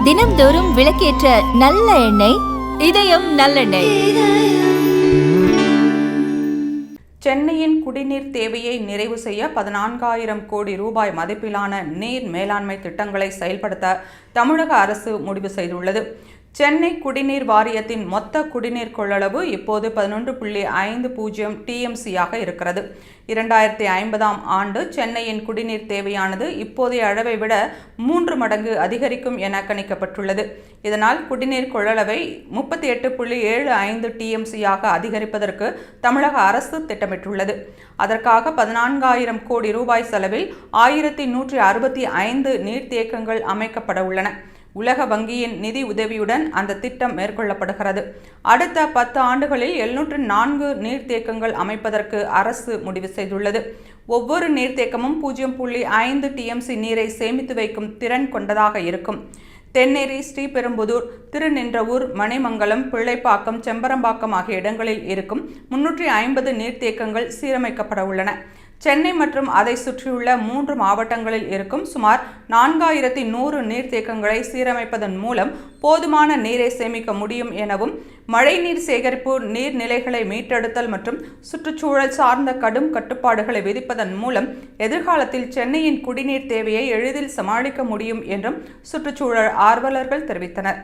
தினம்தோறும் விளக்கேற்ற நல்ல எண்ணெய் இதயம் நல்லெண்ணெய். சென்னையின் குடிநீர் தேவையை நிறைவு செய்ய 14,000 கோடி ரூபாய் மதிப்பிலான நீர் மேலாண்மை திட்டங்களை செயல்படுத்த தமிழக அரசு முடிவு செய்துள்ளது. சென்னை குடிநீர் வாரியத்தின் மொத்த குடிநீர் கொள்ளளவு இப்போது 11.50 TMC-யாக இருக்கிறது. 2050ஆம் ஆண்டு சென்னையின் குடிநீர் தேவையானது இப்போதைய அளவை விட 3 மடங்கு அதிகரிக்கும் என கணிக்கப்பட்டுள்ளது. இதனால் குடிநீர் கொள்ளளவை 38.75 TMC-யாக அதிகரிப்பதற்கு தமிழக அரசு திட்டமிட்டுள்ளது. அதற்காக 14,000 கோடி ரூபாய் செலவில் 1,165 நீர்த்தேக்கங்கள் அமைக்கப்பட உள்ளன. உலக வங்கியின் நிதி உதவியுடன் அந்த திட்டம் மேற்கொள்ளப்படுகிறது. அடுத்த 10 ஆண்டுகளில் 704 நீர்த்தேக்கங்கள் அமைப்பதற்கு அரசு முடிவு செய்துள்ளது. ஒவ்வொரு நீர்த்தேக்கமும் 0.5 TMC நீரை சேமித்து வைக்கும் திறன் கொண்டதாக இருக்கும். தென்னேரி, ஸ்ரீபெரும்புதூர், திருநின்றவூர், மணிமங்கலம், பிள்ளைப்பாக்கம், செம்பரம்பாக்கம் ஆகிய இடங்களில் இருக்கும் 350 நீர்த்தேக்கங்கள் சீரமைக்கப்பட உள்ளன. சென்னை மற்றும் அதை சுற்றியுள்ள 3 மாவட்டங்களில் இருக்கும் சுமார் 4,100 நீர்த்தேக்கங்களை சீரமைப்பதன் மூலம் போதுமான நீரை சேமிக்க முடியும் எனவும், மழைநீர் சேகரிப்பு, நீர்நிலைகளை மீட்டெடுத்தல் மற்றும் சுற்றுச்சூழல் சார்ந்த கடும் கட்டுப்பாடுகளை விதிப்பதன் மூலம் எதிர்காலத்தில் சென்னையின் குடிநீர் தேவையை எளிதில் சமாளிக்க முடியும் என்றும் சுற்றுச்சூழல் ஆர்வலர்கள் தெரிவித்தனர்.